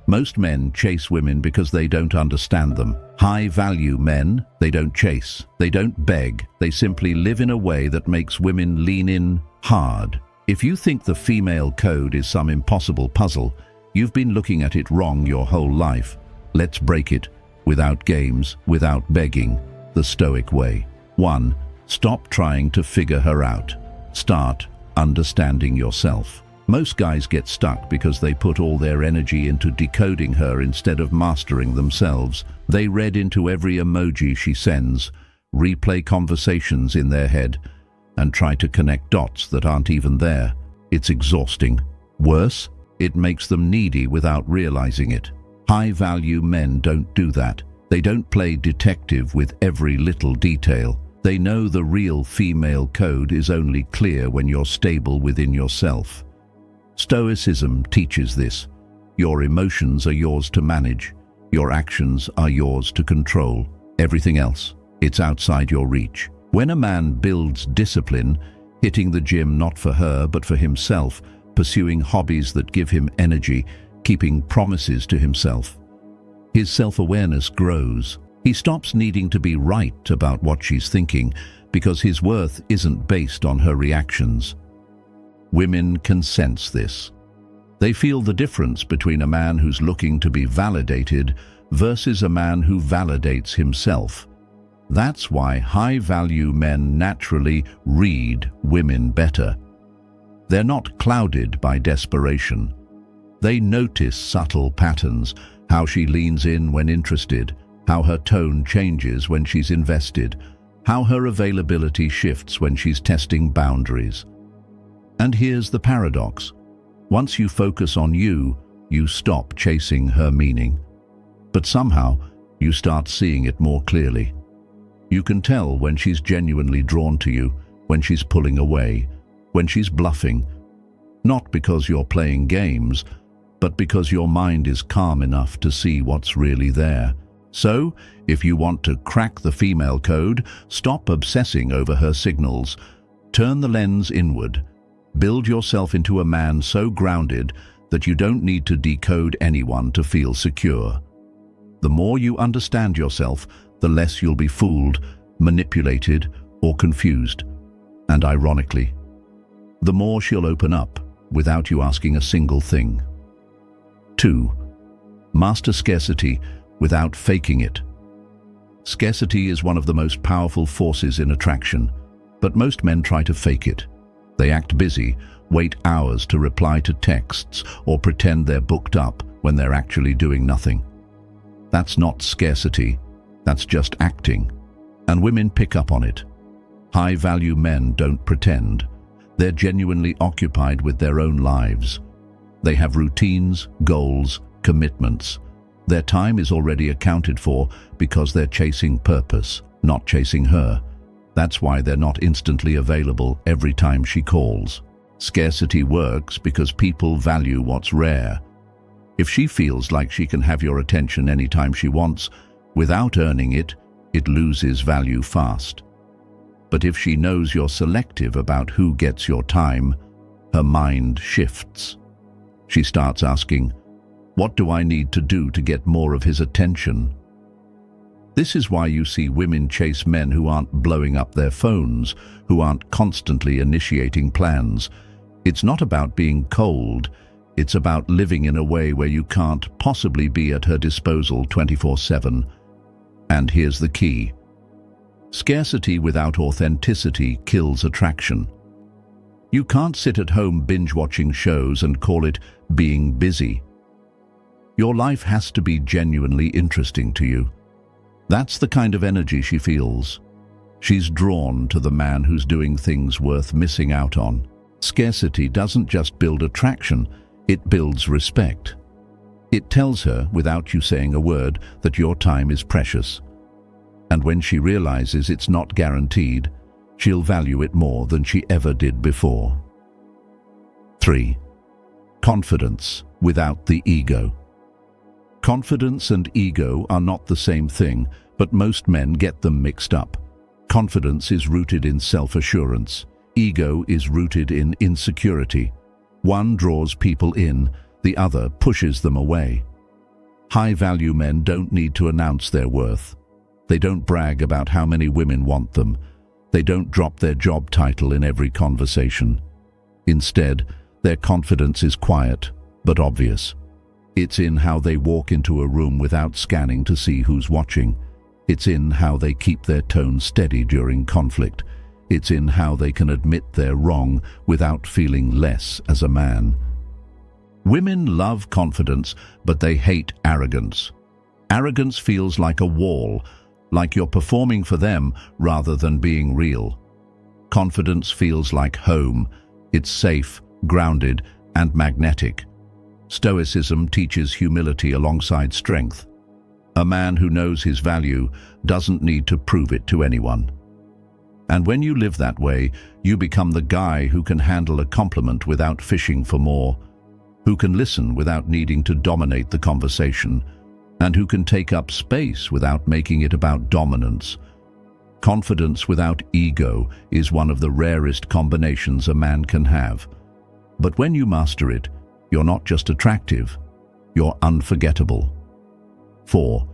Most men chase women because they don't understand them. High-value men, they don't chase. They don't beg. They simply live in a way that makes women lean in hard. If you think the female code is some impossible puzzle, you've been looking at it wrong your whole life. Let's break it. Without games, without begging. The Stoic way. 1. Stop trying to figure her out. Start understanding yourself. Most guys get stuck because they put all their energy into decoding her instead of mastering themselves. They read into every emoji she sends, replay conversations in their head, and try to connect dots that aren't even there. It's exhausting. Worse, it makes them needy without realizing it. High-value men don't do that. They don't play detective with every little detail. They know the real female code is only clear when you're stable within yourself. Stoicism teaches this. Your emotions are yours to manage. Your actions are yours to control. Everything else, it's outside your reach. When a man builds discipline, hitting the gym not for her but for himself, pursuing hobbies that give him energy, keeping promises to himself, his self-awareness grows. He stops needing to be right about what she's thinking because his worth isn't based on her reactions. Women can sense this. They feel the difference between a man who's looking to be validated versus a man who validates himself. That's why high-value men naturally read women better. They're not clouded by desperation. They notice subtle patterns, how she leans in when interested, how her tone changes when she's invested, how her availability shifts when she's testing boundaries. And here's the paradox. Once you focus on you, you stop chasing her meaning. But somehow, you start seeing it more clearly. You can tell when she's genuinely drawn to you, when she's pulling away, when she's bluffing. Not because you're playing games, but because your mind is calm enough to see what's really there. So, if you want to crack the female code, stop obsessing over her signals. Turn the lens inward. Build yourself into a man so grounded that you don't need to decode anyone to feel secure. The more you understand yourself, the less you'll be fooled, manipulated, or confused. And ironically, the more she'll open up without you asking a single thing. 2. Master scarcity without faking it. Scarcity is one of the most powerful forces in attraction, but most men try to fake it. They act busy, wait hours to reply to texts, or pretend they're booked up when they're actually doing nothing. That's not scarcity, that's just acting. And women pick up on it. High-value men don't pretend. They're genuinely occupied with their own lives. They have routines, goals, commitments. Their time is already accounted for because they're chasing purpose, not chasing her. That's why they're not instantly available every time she calls. Scarcity works because people value what's rare. If she feels like she can have your attention anytime she wants, without earning it, it loses value fast. But if she knows you're selective about who gets your time, her mind shifts. She starts asking, "What do I need to do to get more of his attention?" This is why you see women chase men who aren't blowing up their phones, who aren't constantly initiating plans. It's not about being cold, it's about living in a way where you can't possibly be at her disposal 24/7. And here's the key. Scarcity without authenticity kills attraction. You can't sit at home binge-watching shows and call it being busy. Your life has to be genuinely interesting to you. That's the kind of energy she feels. She's drawn to the man who's doing things worth missing out on. Scarcity doesn't just build attraction, it builds respect. It tells her, without you saying a word, that your time is precious. And when she realizes it's not guaranteed, she'll value it more than she ever did before. 3. Confidence without the ego. Confidence and ego are not the same thing, but most men get them mixed up. Confidence is rooted in self-assurance. Ego is rooted in insecurity. One draws people in, the other pushes them away. High-value men don't need to announce their worth. They don't brag about how many women want them. They don't drop their job title in every conversation. Instead, their confidence is quiet, but obvious. It's in how they walk into a room without scanning to see who's watching. It's in how they keep their tone steady during conflict. It's in how they can admit they're wrong without feeling less as a man. Women love confidence, but they hate arrogance. Arrogance feels like a wall, like you're performing for them rather than being real. Confidence feels like home. It's safe, grounded, and magnetic. Stoicism teaches humility alongside strength. A man who knows his value doesn't need to prove it to anyone. And when you live that way, you become the guy who can handle a compliment without fishing for more, who can listen without needing to dominate the conversation, and who can take up space without making it about dominance. Confidence without ego is one of the rarest combinations a man can have. But when you master it, you're not just attractive, you're unforgettable. 4.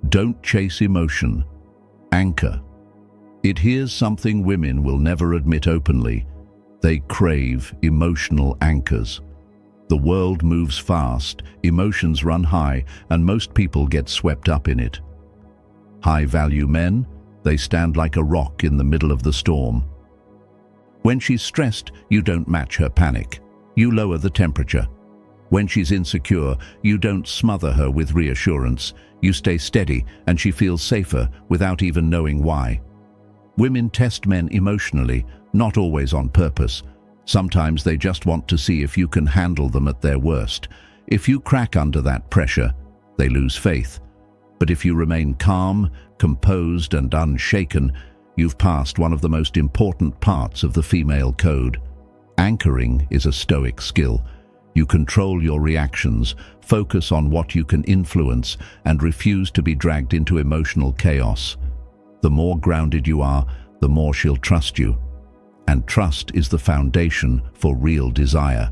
Don't chase emotion. Anchor. It hears something women will never admit openly. They crave emotional anchors. The world moves fast, emotions run high, and most people get swept up in it. High-value men, they stand like a rock in the middle of the storm. When she's stressed, you don't match her panic. You lower the temperature. When she's insecure, you don't smother her with reassurance. You stay steady, and she feels safer without even knowing why. Women test men emotionally, not always on purpose. Sometimes they just want to see if you can handle them at their worst. If you crack under that pressure, they lose faith. But if you remain calm, composed, and unshaken, you've passed one of the most important parts of the female code. Anchoring is a Stoic skill. You control your reactions, focus on what you can influence, and refuse to be dragged into emotional chaos. The more grounded you are, the more she'll trust you. And trust is the foundation for real desire.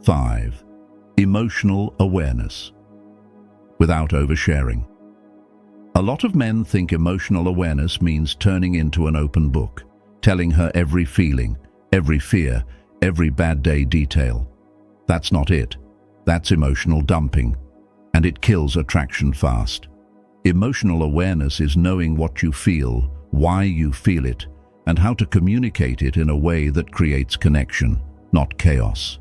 5. Emotional awareness. Without oversharing. A lot of men think emotional awareness means turning into an open book, telling her every feeling, every fear, every bad day detail. That's not it. That's emotional dumping, and it kills attraction fast. Emotional awareness is knowing what you feel, why you feel it, and how to communicate it in a way that creates connection, not chaos.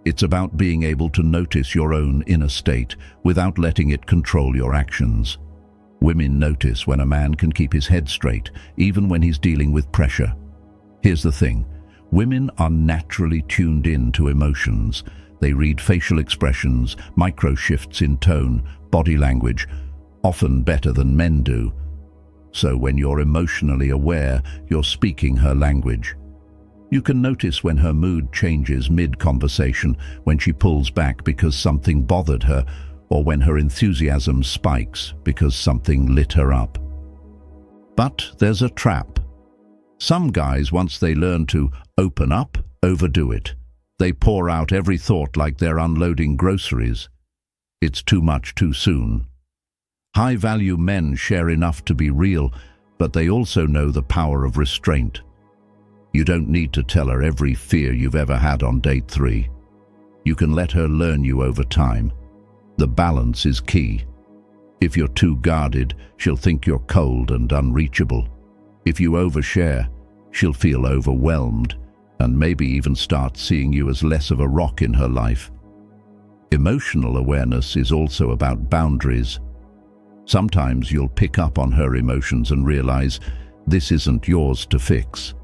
It's about being able to notice your own inner state without letting it control your actions. Women notice when a man can keep his head straight, even when he's dealing with pressure. Here's the thing. Women are naturally tuned in to emotions. They read facial expressions, micro shifts in tone, body language, often better than men do. So when you're emotionally aware, you're speaking her language. You can notice when her mood changes mid-conversation, when she pulls back because something bothered her, or when her enthusiasm spikes because something lit her up. But there's a trap. Some guys, once they learn to open up, overdo it. They pour out every thought like they're unloading groceries. It's too much too soon. High-value men share enough to be real, but they also know the power of restraint. You don't need to tell her every fear you've ever had on date 3. You can let her learn you over time. The balance is key. If you're too guarded, she'll think you're cold and unreachable. If you overshare, she'll feel overwhelmed and maybe even start seeing you as less of a rock in her life. Emotional awareness is also about boundaries. Sometimes you'll pick up on her emotions and realize this isn't yours to fix.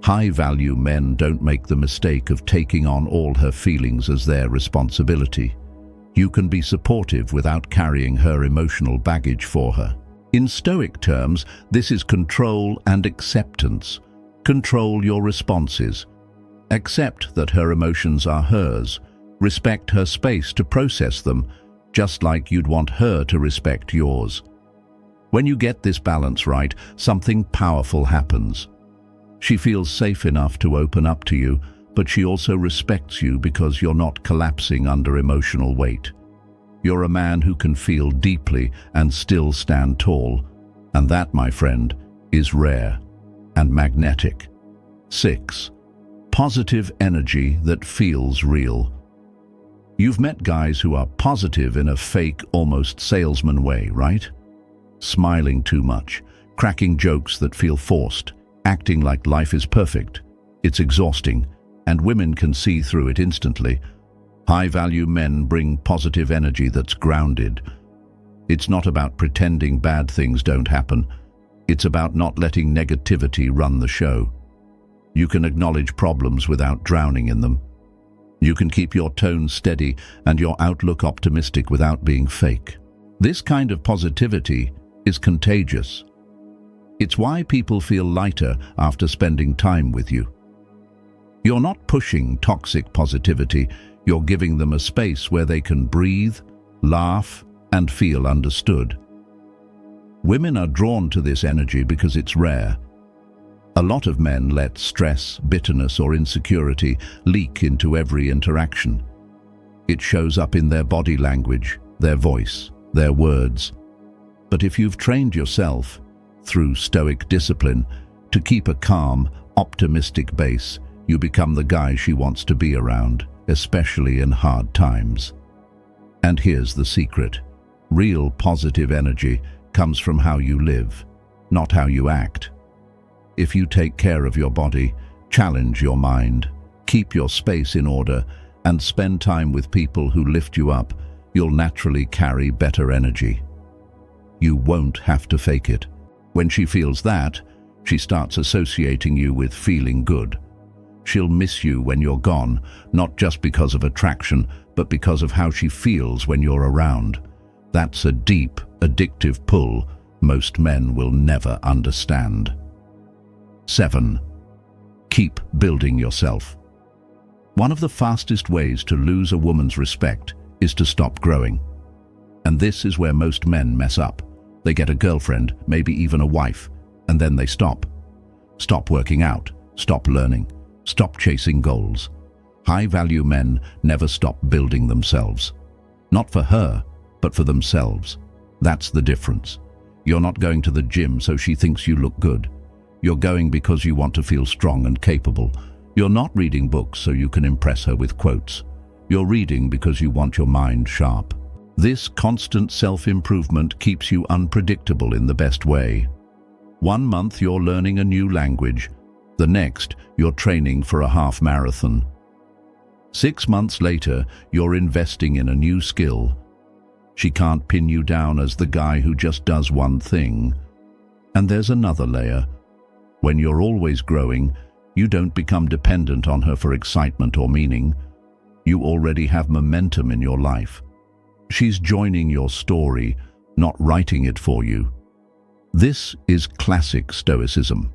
High-value men don't make the mistake of taking on all her feelings as their responsibility. You can be supportive without carrying her emotional baggage for her. In Stoic terms, this is control and acceptance. Control your responses. Accept that her emotions are hers. Respect her space to process them, just like you'd want her to respect yours. When you get this balance right, something powerful happens. She feels safe enough to open up to you, but she also respects you because you're not collapsing under emotional weight. You're a man who can feel deeply and still stand tall. And that, my friend, is rare and magnetic. 6. Positive energy that feels real. You've met guys who are positive in a fake, almost salesman way, right? Smiling too much, cracking jokes that feel forced, acting like life is perfect. It's exhausting, and women can see through it instantly. High-value men bring positive energy that's grounded. It's not about pretending bad things don't happen. It's about not letting negativity run the show. You can acknowledge problems without drowning in them. You can keep your tone steady and your outlook optimistic without being fake. This kind of positivity is contagious. It's why people feel lighter after spending time with you. You're not pushing toxic positivity, you're giving them a space where they can breathe, laugh, and feel understood. Women are drawn to this energy because it's rare. A lot of men let stress, bitterness, or insecurity leak into every interaction. It shows up in their body language, their voice, their words. But if you've trained yourself, through Stoic discipline, to keep a calm, optimistic base, you become the guy she wants to be around, especially in hard times. And here's the secret. Real positive energy comes from how you live, not how you act. If you take care of your body, challenge your mind, keep your space in order, and spend time with people who lift you up, you'll naturally carry better energy. You won't have to fake it. When she feels that, she starts associating you with feeling good. She'll miss you when you're gone, not just because of attraction, but because of how she feels when you're around. That's a deep, addictive pull most men will never understand. 7. Keep building yourself. One of the fastest ways to lose a woman's respect is to stop growing. And this is where most men mess up. They get a girlfriend, maybe even a wife, and then they stop. Stop working out, stop learning, stop chasing goals. High-value men never stop building themselves. Not for her, but for themselves. That's the difference. You're not going to the gym so she thinks you look good. You're going because you want to feel strong and capable. You're not reading books so you can impress her with quotes. You're reading because you want your mind sharp. This constant self-improvement keeps you unpredictable in the best way. 1 month you're learning a new language. The next, you're training for a half marathon. 6 months later, you're investing in a new skill. She can't pin you down as the guy who just does one thing. And there's another layer. When you're always growing, you don't become dependent on her for excitement or meaning. You already have momentum in your life. She's joining your story, not writing it for you. This is classic Stoicism.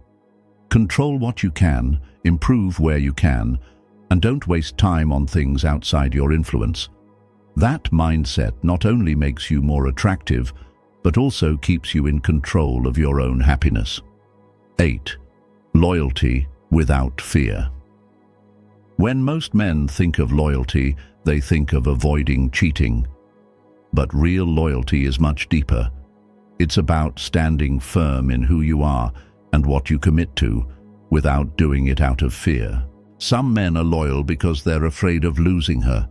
Control what you can, improve where you can, and don't waste time on things outside your influence. That mindset not only makes you more attractive, but also keeps you in control of your own happiness. 8. Loyalty without fear. When most men think of loyalty, they think of avoiding cheating. But real loyalty is much deeper. It's about standing firm in who you are and what you commit to, without doing it out of fear. Some men are loyal because they're afraid of losing her.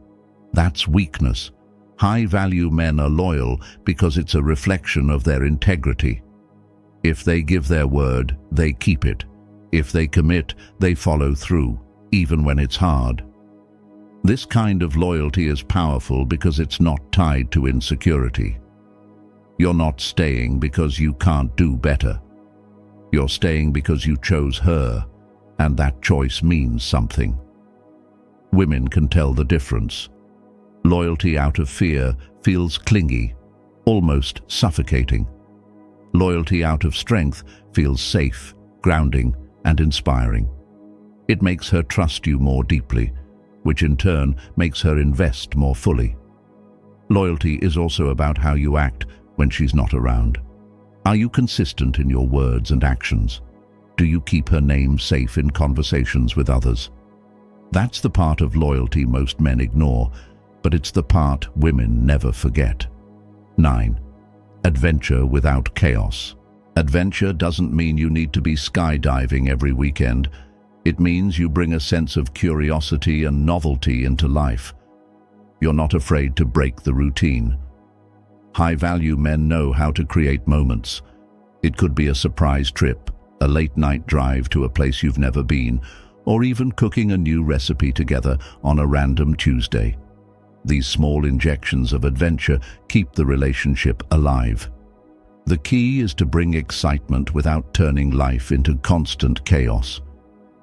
That's weakness. High-value men are loyal because it's a reflection of their integrity. If they give their word, they keep it. If they commit, they follow through, even when it's hard. This kind of loyalty is powerful because it's not tied to insecurity. You're not staying because you can't do better. You're staying because you chose her, and that choice means something. Women can tell the difference. Loyalty out of fear feels clingy, almost suffocating. Loyalty out of strength feels safe, grounding, and inspiring. It makes her trust you more deeply, which in turn makes her invest more fully. Loyalty is also about how you act when she's not around. Are you consistent in your words and actions? Do you keep her name safe in conversations with others? That's the part of loyalty most men ignore, but it's the part women never forget. 9. Adventure without chaos. Adventure doesn't mean you need to be skydiving every weekend. It means you bring a sense of curiosity and novelty into life. You're not afraid to break the routine. High-value men know how to create moments. It could be a surprise trip, a late-night drive to a place you've never been, or even cooking a new recipe together on a random Tuesday. These small injections of adventure keep the relationship alive. The key is to bring excitement without turning life into constant chaos.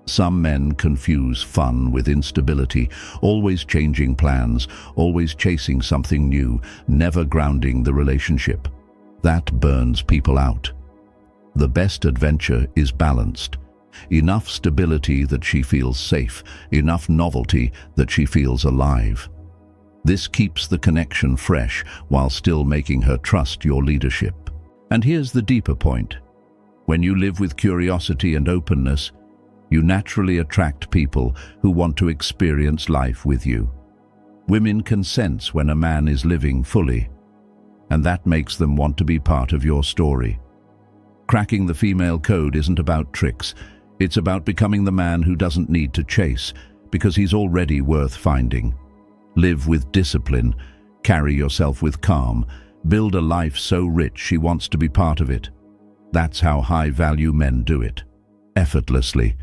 Some men confuse fun with instability, always changing plans, always chasing something new, never grounding the relationship. That burns people out. The best adventure is balanced. Enough stability that she feels safe, enough novelty that she feels alive. This keeps the connection fresh while still making her trust your leadership. And here's the deeper point. When you live with curiosity and openness, you naturally attract people who want to experience life with you. Women can sense when a man is living fully, and that makes them want to be part of your story. Cracking the female code isn't about tricks. It's about becoming the man who doesn't need to chase, because he's already worth finding. Live with discipline, carry yourself with calm, build a life so rich she wants to be part of it. That's how high-value men do it. Effortlessly.